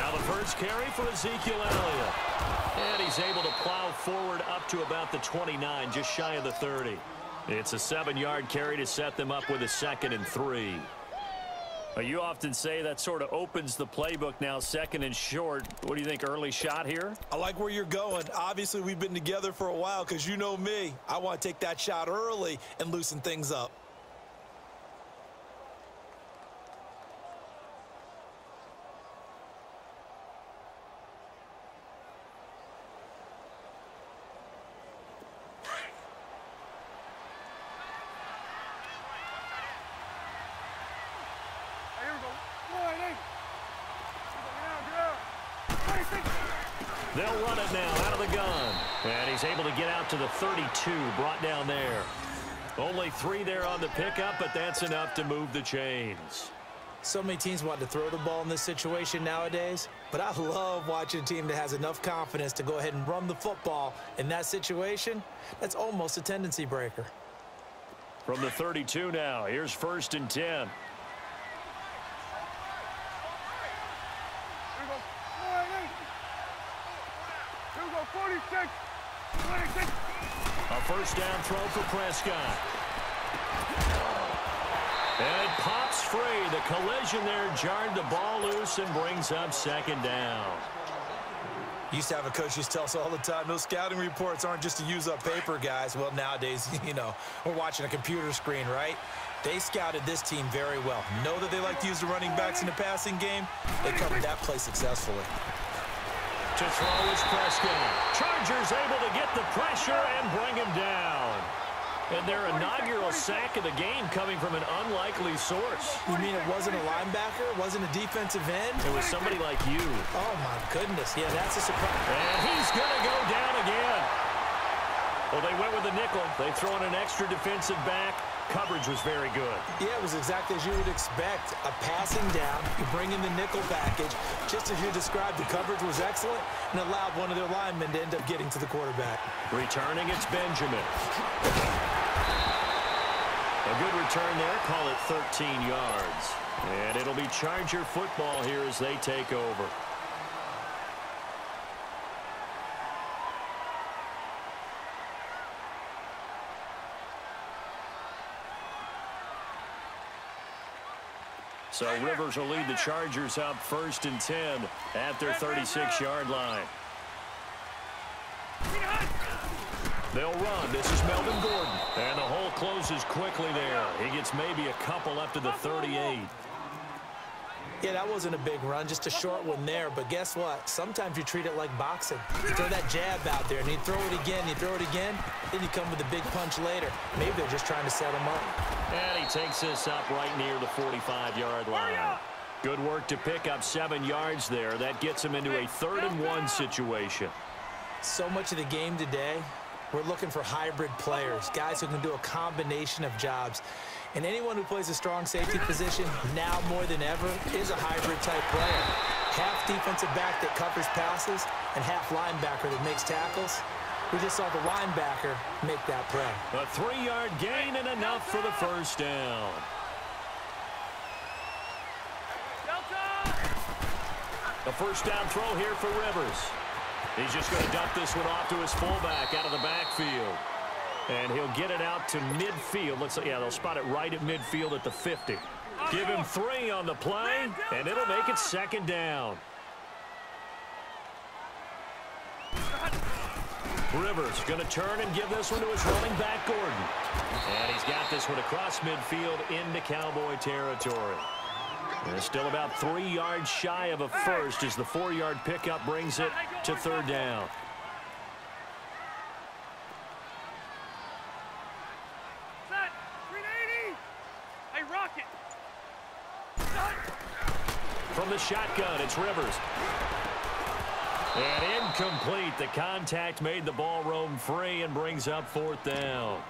Now the first carry for Ezekiel Elliott. And he's able to plow forward up to about the 29, just shy of the 30. It's a 7-yard carry to set them up with a 2nd and 3. You often say that sort of opens the playbook now, 2nd and short. What do you think, early shot here? I like where you're going. Obviously, we've been together for a while because you know me. I want to take that shot early and loosen things up. They'll run it now out of the gun. And he's able to get out to the 32, brought down there. Only 3 there on the pickup, but that's enough to move the chains. So many teams want to throw the ball in this situation nowadays, but I love watching a team that has enough confidence to go ahead and run the football in that situation. That's almost a tendency breaker. From the 32 now, here's 1st and 10. A first down throw for Prescott. And it pops free. The collision there jarred the ball loose and brings up 2nd down. Used to have a coach used to tell us all the time, those scouting reports aren't just to use up paper, guys. Well, nowadays, you know, we're watching a computer screen, right? They scouted this team very well. Know that they like to use the running backs in the passing game. They covered that play successfully. To throw is Prescott. Chargers able to get the pressure and bring him down. And their inaugural sack of the game coming from an unlikely source. You mean it wasn't a linebacker? It wasn't a defensive end? It was somebody like you. Oh, my goodness. Yeah, that's a surprise. And he's going to go down again. Well, they went with the nickel. They throw in an extra defensive back. Coverage was very good. Yeah, it was exactly as you would expect. A passing down, you bring in the nickel package. Just as you described, the coverage was excellent and allowed one of their linemen to end up getting to the quarterback. Returning, it's Benjamin. A good return there, call it 13 yards. And it'll be Charger football here as they take over. So Rivers will lead the Chargers up 1st and 10 at their 36-yard line. They'll run. This is Melvin Gordon. And the hole closes quickly there. He gets maybe a couple up to the 38. Yeah, that wasn't a big run, just a short one there. But guess what? Sometimes you treat it like boxing. You throw that jab out there, and you throw it again, you throw it again, then you come with a big punch later. Maybe they're just trying to set him up. And he takes this up right near the 45-yard line. Good work to pick up 7 yards there. That gets him into a 3rd and 1 situation. So much of the game today, we're looking for hybrid players, guys who can do a combination of jobs. And anyone who plays a strong safety position, now more than ever, is a hybrid-type player. Half defensive back that covers passes and half linebacker that makes tackles. We just saw the linebacker make that play. A 3-yard gain and enough for the first down. A first down throw here for Rivers. He's just going to dump this one off to his fullback out of the backfield. And he'll get it out to midfield. Yeah, they'll spot it right at midfield at the 50. Give him 3 on the play, and it'll make it 2nd down. Rivers going to turn and give this one to his running back, Gordon. And he's got this one across midfield into Cowboy territory. And still about 3 yards shy of a first as the 4-yard pickup brings it to 3rd down. From the shotgun, it's Rivers. And incomplete. The contact made the ball roam free and brings up 4th down.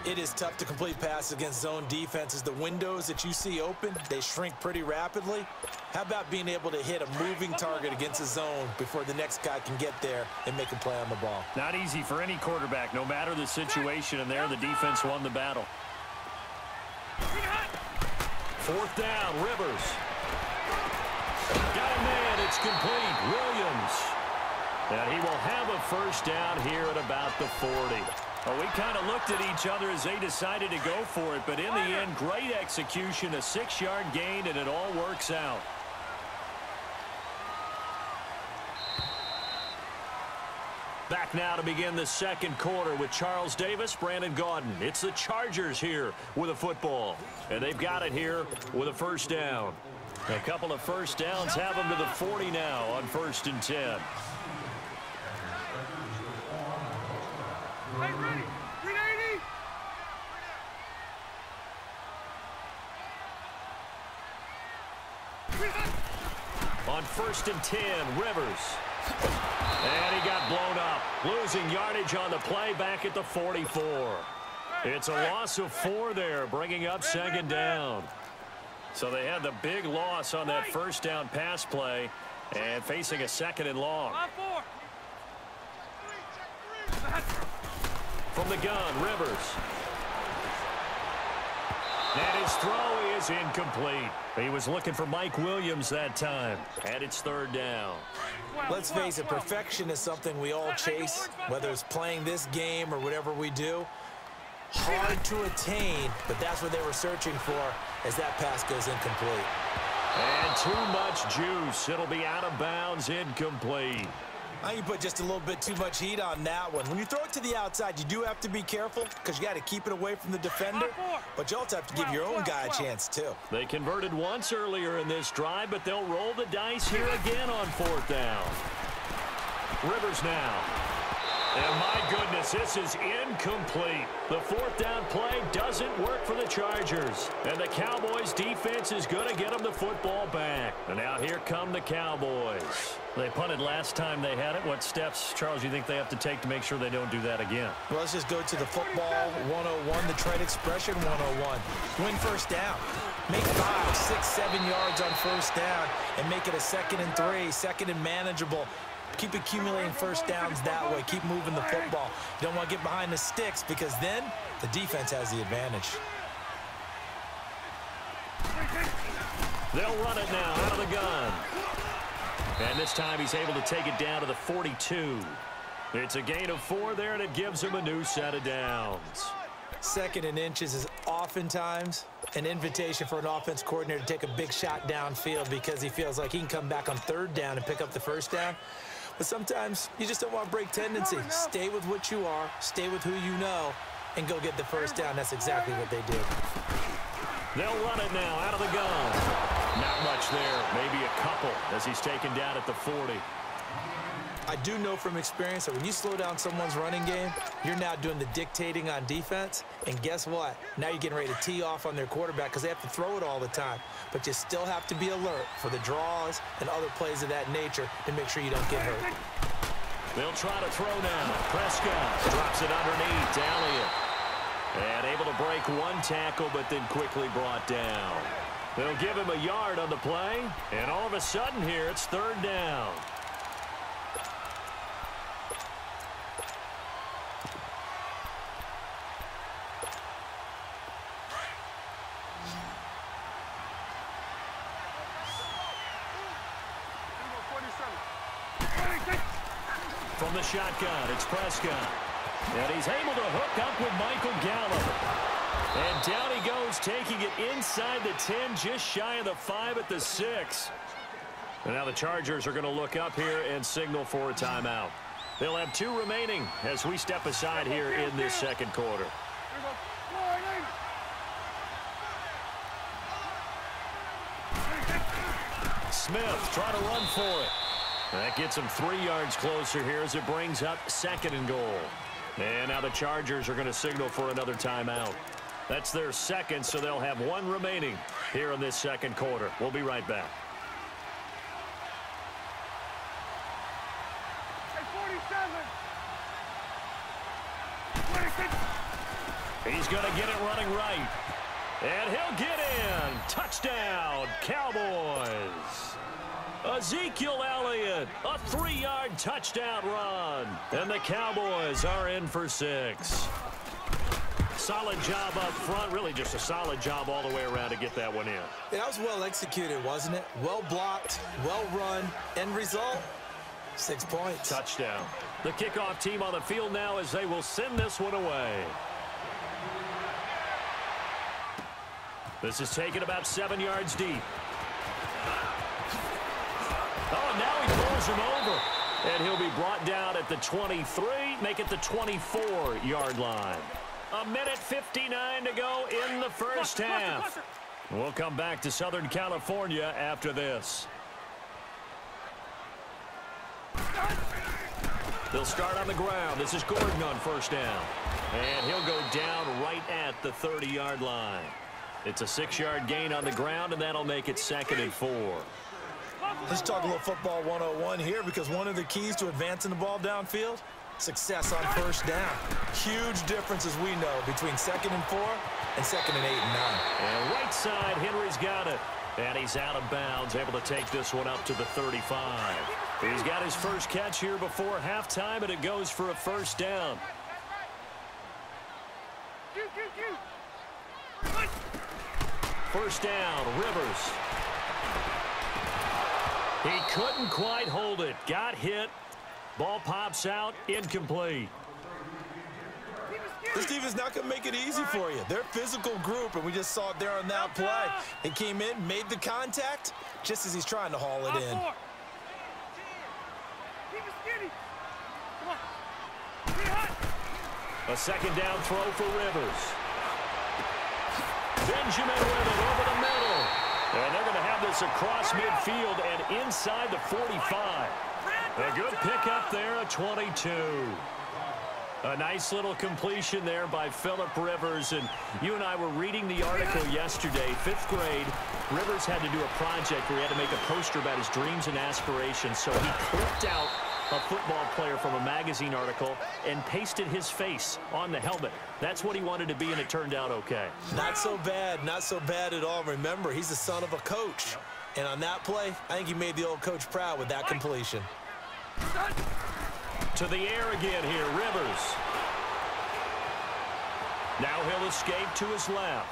It is tough to complete passes against zone defenses. The windows that you see open, they shrink pretty rapidly. How about being able to hit a moving target against a zone before the next guy can get there and make a play on the ball? Not easy for any quarterback, no matter the situation, and there the defense won the battle. 4th down, Rivers. Got a man It's complete. Williams. And he will have a first down here at about the 40. Well, we kind of looked at each other as they decided to go for it, but in the end, great execution, a 6-yard gain, and it all works out. Back now to begin the second quarter with Charles Davis, Brandon Gaudin. It's the Chargers here with a football, and they've got it here with a first down. A couple of first downs have them to the 40 now on 1st and 10. Hey, ready. 380. On 1st and 10, Rivers. And he got blown up, losing yardage on the play back at the 44. It's a loss of 4 there, bringing up 2nd down. So they had the big loss on that first down pass play and facing a 2nd and long. From the gun, Rivers. And his throw is incomplete. He was looking for Mike Williams that time. And it's 3rd down. Let's face it, perfection is something we all chase, whether it's playing this game or whatever we do. Hard to attain, but that's what they were searching for as that pass goes incomplete. And too much juice. It'll be out of bounds, incomplete. You put just a little bit too much heat on that one. When you throw it to the outside, you do have to be careful because you got to keep it away from the defender, but you also have to give your own guy a chance too. They converted once earlier in this drive, but they'll roll the dice here again on 4th down. Rivers now. And my goodness, this is incomplete. The 4th down play doesn't work for the Chargers. And the Cowboys defense is going to get them the football back. And now here come the Cowboys. They punted last time they had it. What steps, Charles, you think they have to take to make sure they don't do that again? Well, let's just go to the football 101, the trade expression 101. Win first down. Make 5, 6, 7 yards on first down and make it a 2nd and 3, 2nd and manageable. Keep accumulating first downs that way. Keep moving the football. You don't want to get behind the sticks because then the defense has the advantage. They'll run it now out of the gun. And this time he's able to take it down to the 42. It's a gain of 4 there, and it gives him a new set of downs. 2nd and inches is oftentimes an invitation for an offense coordinator to take a big shot downfield because he feels like he can come back on 3rd down and pick up the first down. But sometimes you just don't want to break tendency. Stay with what you are, stay with who you know, and go get the first down. That's exactly what they did. They'll run it now out of the gun. Not much there, maybe a couple as he's taken down at the 40. I do know from experience that when you slow down someone's running game, you're now doing the dictating on defense. And guess what? Now you're getting ready to tee off on their quarterback because they have to throw it all the time. But you still have to be alert for the draws and other plays of that nature to make sure you don't get hurt. They'll try to throw now. Prescott drops it underneath. Elliott. And able to break 1 tackle, but then quickly brought down. They'll give him a yard on the play. And all of a sudden here, it's 3rd down. From the shotgun, it's Prescott. And he's able to hook up with Michael Gallup. And down he goes, taking it inside the 10, just shy of the 5 at the 6. And now the Chargers are going to look up here and signal for a timeout. They'll have 2 remaining as we step aside here in this second quarter. Smith trying to run for it. That gets him 3 yards closer here as it brings up 2nd and goal. And now the Chargers are going to signal for another timeout. That's their 2nd, so they'll have 1 remaining here in this second quarter. We'll be right back. He's going to get it running right. And he'll get in. Touchdown, Cowboys. Ezekiel Elliott, a 3-yard touchdown run. And the Cowboys are in for 6. Solid job up front, really just a solid job all the way around to get that one in. That was well executed, wasn't it? Well blocked, well run. End result, 6 points. Touchdown. The kickoff team on the field now as they will send this one away. This is taken about 7 yards deep. Oh, and now he pulls him over. And he'll be brought down at the 23, make it the 24-yard line. 1:59 to go in the first half. We'll come back to Southern California after this. They'll start on the ground. This is Gordon on first down. And he'll go down right at the 30-yard line. It's a 6-yard gain on the ground, and that'll make it 2nd and 4. Let's talk a little football 101 here, because one of the keys to advancing the ball downfield, success on first down. Huge difference, as we know, between 2nd and 4 and 2nd and 8 and 9. And right side, Henry's got it. And he's out of bounds, able to take this one up to the 35. He's got his first catch here before halftime, and it goes for a first down. First down, Rivers. He couldn't quite hold it. Got hit. Ball pops out, incomplete. This defense not going to make it easy for you. They're a physical group, and we just saw it there on that play. He came in, made the contact, just as he's trying to haul it in. A second down throw for Rivers. Benjamin with it over the middle. And they're going to have this across midfield and inside the 45. A good pickup there at 22. A nice little completion there by Phillip Rivers. And you and I were reading the article yesterday, 5th grade. Rivers had to do a project where he had to make a poster about his dreams and aspirations. So he clipped out a football player from a magazine article and pasted his face on the helmet. That's what he wanted to be, and it turned out okay. Not so bad. Not so bad at all. Remember, he's the son of a coach. And on that play, I think he made the old coach proud with that completion. To the air again here, Rivers. Now he'll escape to his left.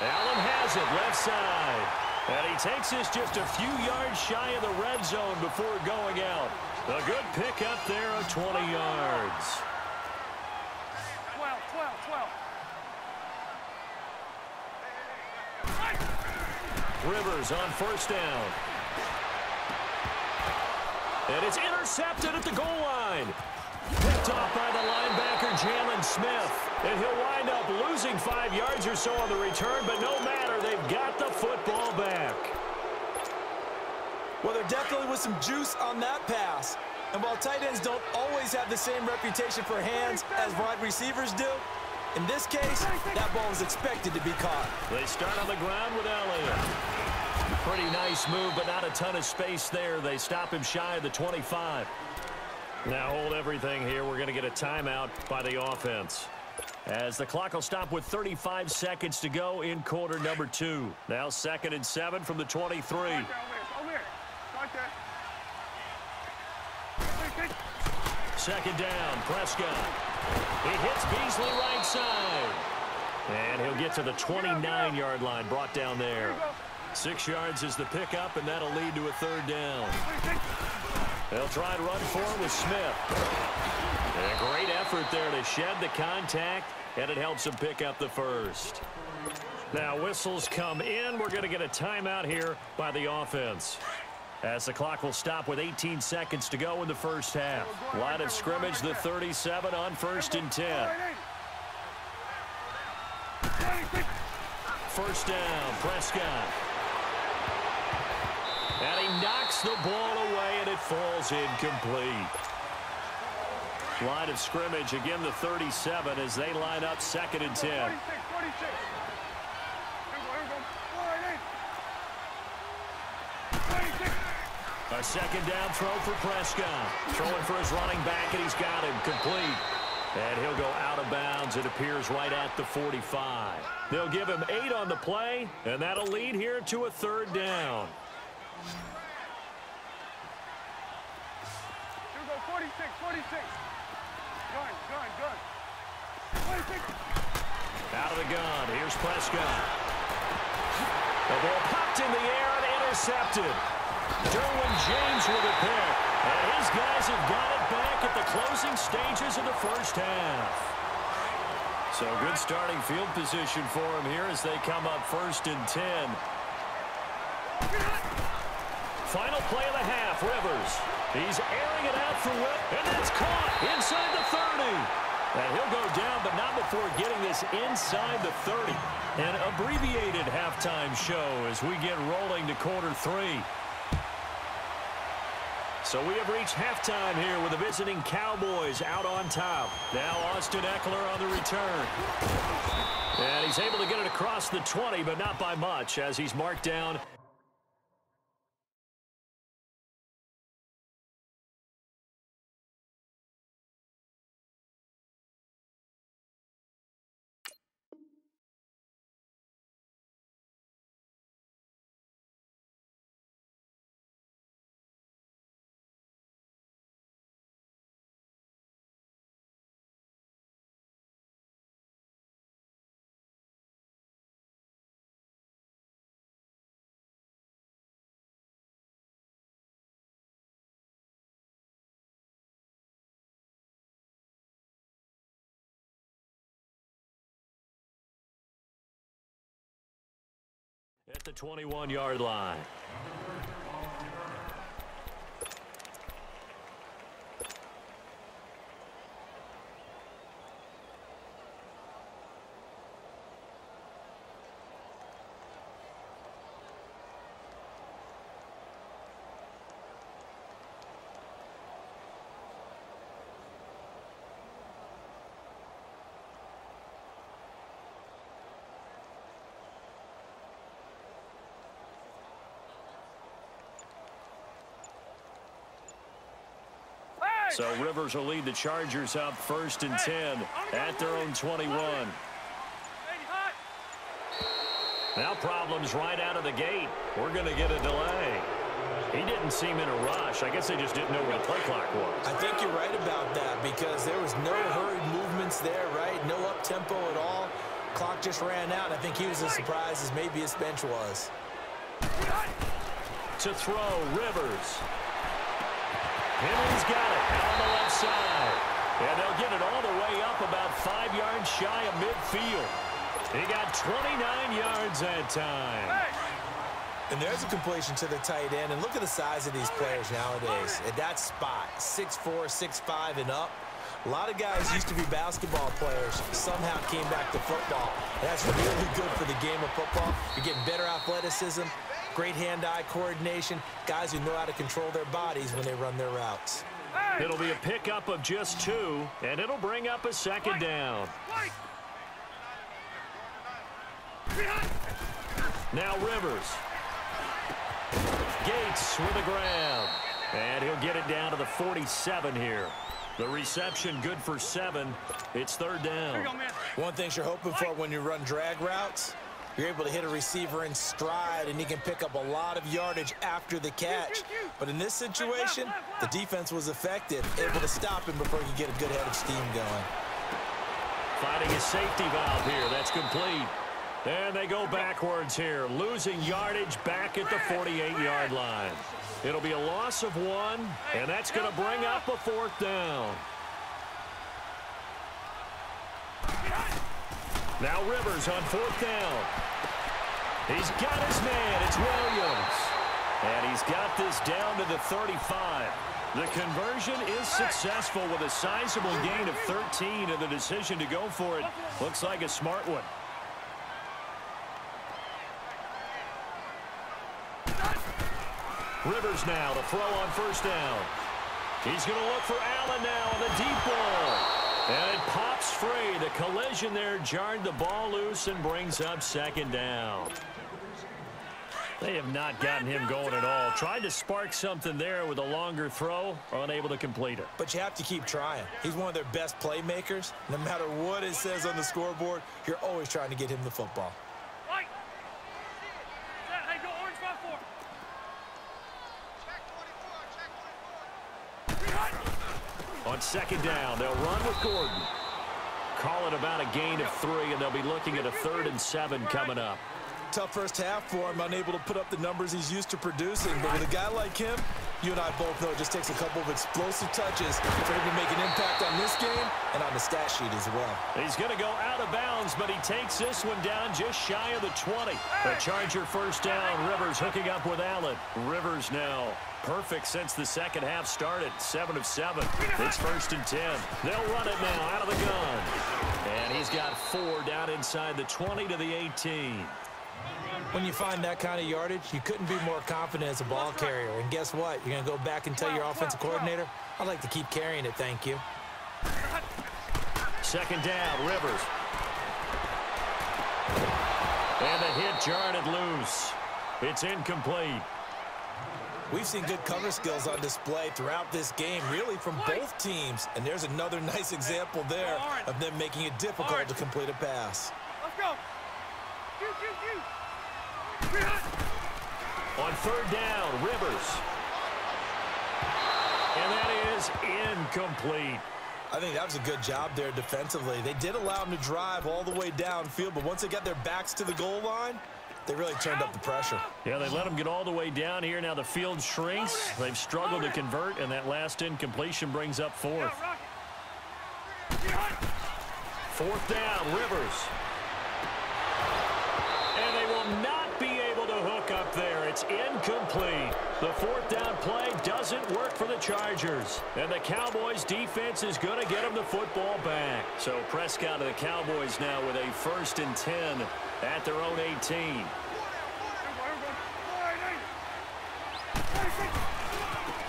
Allen has it, left side. And he takes this just a few yards shy of the red zone before going out. A good pickup there at 20 yards. 12. Rivers on first down. And it's intercepted at the goal line. Picked off by the linebacker, Jalen Smith. And he'll wind up losing 5 yards or so on the return, but no matter, they've got the football back. Well, there definitely was some juice on that pass. And while tight ends don't always have the same reputation for hands as wide receivers do, in this case, that ball was expected to be caught. They start on the ground with Elliott. Pretty nice move, but not a ton of space there. They stop him shy of the 25. Now hold everything here. We're going to get a timeout by the offense, as the clock will stop with 35 seconds to go in quarter number 2. Now 2nd and 7 from the 23. Second down, Prescott. He hits Beasley right side. And he'll get to the 29-yard line, brought down there. 6 yards is the pickup, and that'll lead to a 3rd down. They'll try and run for it with Smith. And a great effort there to shed the contact, and it helps him pick up the first. Now whistles come in. We're going to get a timeout here by the offense, as the clock will stop with 18 seconds to go in the first half. Line of scrimmage, the 37 on 1st and 10. First down, Prescott. And he knocks the ball away, and it falls incomplete. Line of scrimmage, again the 37, as they line up 2nd and 10. A second down throw for Prescott. Throwing for his running back, and he's got him complete. And he'll go out of bounds. It appears right at the 45. They'll give him 8 on the play, and that'll lead here to a 3rd down. 46. Out of the gun, here's Prescott. The ball popped in the air and intercepted. Derwin James with a pick. And his guys have got it back at the closing stages of the first half. So good starting field position for him here as they come up 1st and 10. Final play of the half, Rivers. He's airing it out for Whip, and that's caught inside the 30. And he'll go down, but not before getting this inside the 30. An abbreviated halftime show as we get rolling to quarter 3. So we have reached halftime here with the visiting Cowboys out on top. Now Austin Eckler on the return. And he's able to get it across the 20, but not by much as he's marked down. At the 21-yard line. So Rivers will lead the Chargers up 1st and 10 at their own 21. Now problems right out of the gate. We're going to get a delay. He didn't seem in a rush. I guess they just didn't know where the play clock was. I think you're right about that because there was no hurried movements there, right? No up-tempo at all. Clock just ran out. I think he was as surprised as maybe his bench was. To throw, Rivers. Henry's got it out on the left side. And they'll get it all the way up about 5 yards shy of midfield. He got 29 yards that time. And there's a completion to the tight end. And look at the size of these players nowadays. At that spot, 6'4", 6'5", and up. A lot of guys used to be basketball players, somehow came back to football. And that's really good for the game of football. You're getting better athleticism, great hand-eye coordination, guys who know how to control their bodies when they run their routes. It'll be a pickup of just 2, and it'll bring up a 2nd down. Now Rivers. Gates with a grab. And he'll get it down to the 47 here. The reception good for 7. It's 3rd down. One thing you're hoping for when you run drag routes, you're able to hit a receiver in stride, and he can pick up a lot of yardage after the catch. But in this situation, the defense was effective, able to stop him before he could get a good head of steam going. Finding a safety valve here. That's complete. And they go backwards here, losing yardage back at the 48-yard line. It'll be a loss of 1, and that's going to bring up a 4th down. Now Rivers on 4th down. He's got his man. It's Williams. And he's got this down to the 35. The conversion is successful with a sizable gain of 13, and the decision to go for it looks like a smart one. Rivers now to throw on 1st down. He's going to look for Allen now on the deep ball. And it pops free. The collision there jarred the ball loose and brings up 2nd down. They have not gotten him going at all. Tried to spark something there with a longer throw, unable to complete it. But you have to keep trying. He's one of their best playmakers. No matter what it says on the scoreboard, you're always trying to get him the football. On 2nd down, they'll run with Gordon. Call it about a gain of 3, and they'll be looking at a 3rd and 7 coming up. Tough first half for him, unable to put up the numbers he's used to producing. But with a guy like him, you and I both know it just takes a couple of explosive touches for him to make an impact on this game and on the stat sheet as well. He's going to go out of bounds, but he takes this one down just shy of the 20. The Charger first down. Rivers hooking up with Allen. Rivers now perfect since the second half started. 7 of 7. It's 1st and 10. They'll run it now out of the gun. And he's got 4 down inside the 20 to the 18. When you find that kind of yardage, you couldn't be more confident as a ball carrier. And guess what? You're going to go back and tell your offensive coordinator, I'd like to keep carrying it, thank you. 2nd down, Rivers. And the hit jarred it loose. It's incomplete. We've seen good cover skills on display throughout this game, really from both teams. And there's another nice example there of them making it difficult to complete a pass. Let's go. On 3rd down, Rivers. And that is incomplete. I think that was a good job there defensively. They did allow him to drive all the way downfield, but once they got their backs to the goal line, they really turned up the pressure. Yeah, they let him get all the way down here. Now the field shrinks. They've struggled to convert, and that last incompletion brings up 4th. 4th down, Rivers. And they will not be able to hook up there. It's incomplete. The 4th down play doesn't work for the Chargers. And the Cowboys defense is going to get them the football back. So Prescott of the Cowboys now with a 1st and 10 at their own 18.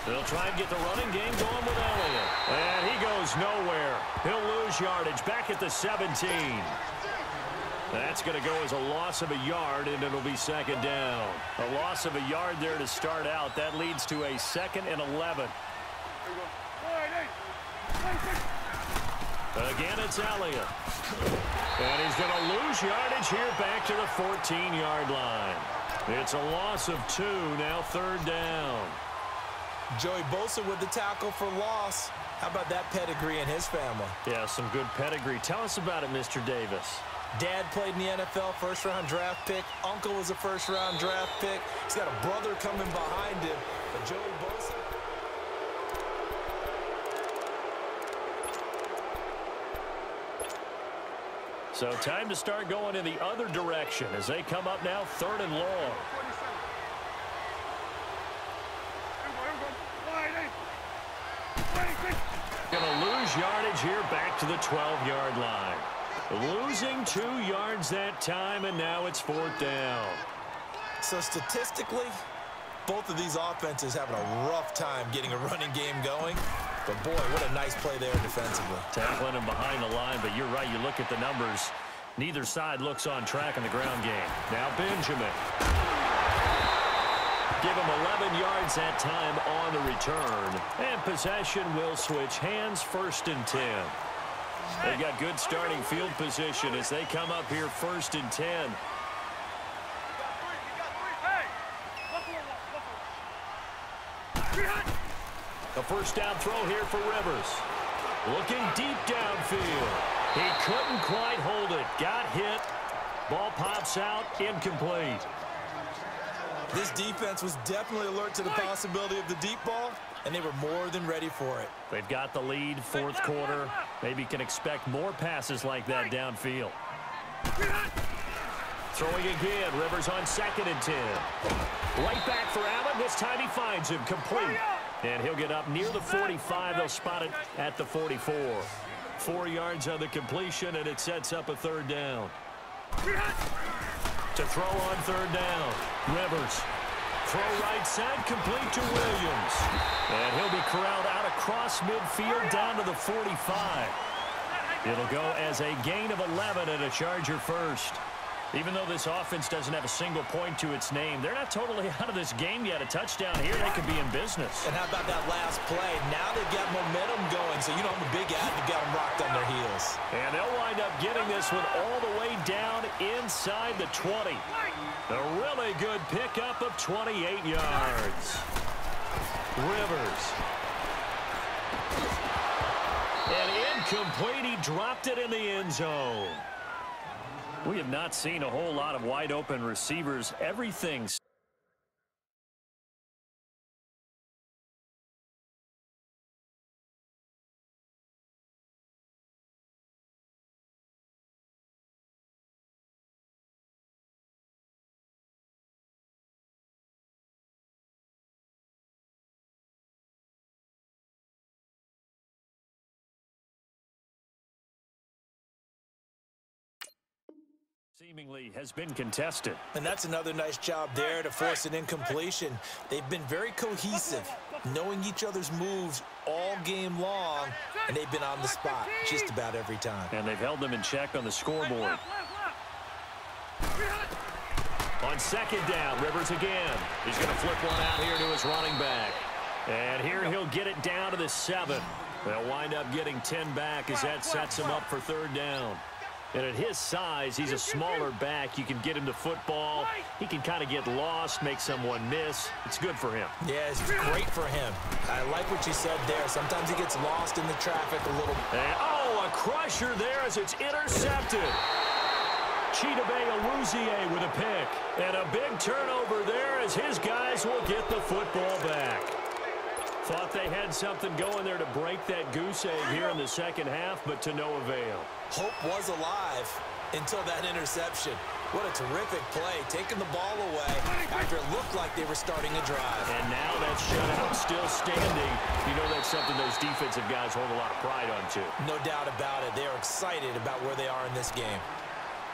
They'll try and get the running game going with Elliott. And he goes nowhere. He'll lose yardage back at the 17. That's going to go as a loss of a yard, and it'll be 2nd down. A loss of a yard there to start out. That leads to a 2nd and 11. Again, it's Elliott. And he's going to lose yardage here back to the 14-yard line. It's a loss of 2, now 3rd down. Joey Bosa with the tackle for loss. How about that pedigree in his family? Yeah, some good pedigree. Tell us about it, Mr. Davis. Dad played in the NFL, first-round draft pick. Uncle was a first-round draft pick. He's got a brother coming behind him. But Joey Bosa... So time to start going in the other direction as they come up now 3rd and long. Going to lose yardage here back to the 12-yard line. Losing 2 yards that time, and now it's 4th down. So statistically, both of these offenses having a rough time getting a running game going. But boy, what a nice play there defensively. Tackling him behind the line, but you're right. You look at the numbers. Neither side looks on track in the ground game. Now Benjamin. Give him 11 yards that time on the return. And possession will switch hands, 1st and 10. They've got good starting field position as they come up here 1st and 10. A 1st down throw here for Rivers. Looking deep downfield. He couldn't quite hold it. Got hit. Ball pops out. Incomplete. This defense was definitely alert to the possibility of the deep ball, and they were more than ready for it. They've got the lead, 4th quarter. Maybe can expect more passes like that downfield. Throwing again. Rivers on 2nd and 10. Right back for Allen. This time he finds him complete. And he'll get up near the 45. They'll spot it at the 44. 4 yards on the completion, and it sets up a 3rd down. To throw on 3rd down. Rivers. Throw right side, complete to Williams. And he'll be corralled out across midfield down to the 45. It'll go as a gain of 11 and a Charger 1st. Even though this offense doesn't have a single point to its name, they're not totally out of this game yet. A touchdown here, they could be in business. And how about that last play? Now they've got momentum going, so you know I'm a big ad to get them rocked on their heels. And they'll wind up getting this one all the way down inside the 20. A really good pickup of 28 yards. Rivers. And Incomplete. He dropped it in the end zone. We have not seen a whole lot of wide open receivers. Everything's seemingly has been contested. And that's another nice job there to force an incompletion. They've been very cohesive, knowing each other's moves all game long, and they've been on the spot just about every time. And they've held them in check on the scoreboard. On second down, Rivers again. He's going to flip one out here to his running back. And here he'll get it down to the 7. They'll wind up getting 10 back as that sets him up for third down. And at his size, he's a smaller back. You can get him to football. He can kind of get lost, make someone miss. It's good for him. Yeah, it's great for him. I like what you said there. Sometimes he gets lost in the traffic a little. And, oh, a crusher there as it's intercepted. Chidobe Awuzie with a pick. And a big turnover there as his guys will get the football back. Thought they had something going there to break that goose egg here in the second half, but to no avail. Hope was alive until that interception. What a terrific play, taking the ball away after it looked like they were starting a drive. And now that shutout still standing. You know that's something those defensive guys hold a lot of pride on, too. No doubt about it. They are excited about where they are in this game.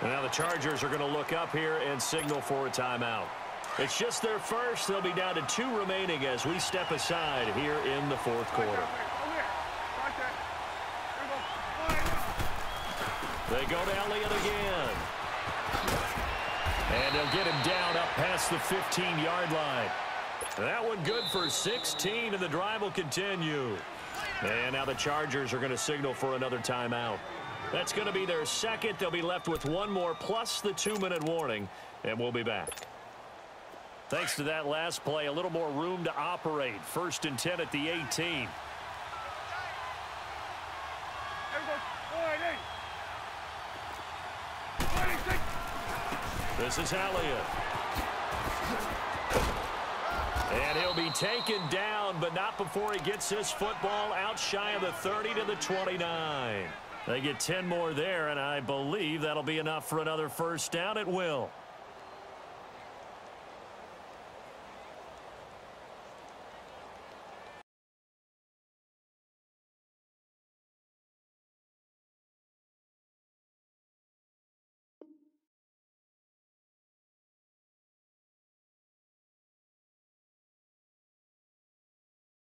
And now the Chargers are going to look up here and signal for a timeout. It's just their first. They'll be down to 2 remaining as we step aside here in the fourth quarter. They go to Elliott again. And they'll get him down up past the 15-yard line. That one good for 16, and the drive will continue. And now the Chargers are going to signal for another timeout. That's going to be their second. They'll be left with one more plus the 2-minute warning, and we'll be back. Thanks to that last play, a little more room to operate. 1st and 10 at the 18. This is Elliott. And he'll be taken down, but not before he gets his football out shy of the 30 to the 29. They get 10 more there, and I believe that'll be enough for another first down. It will.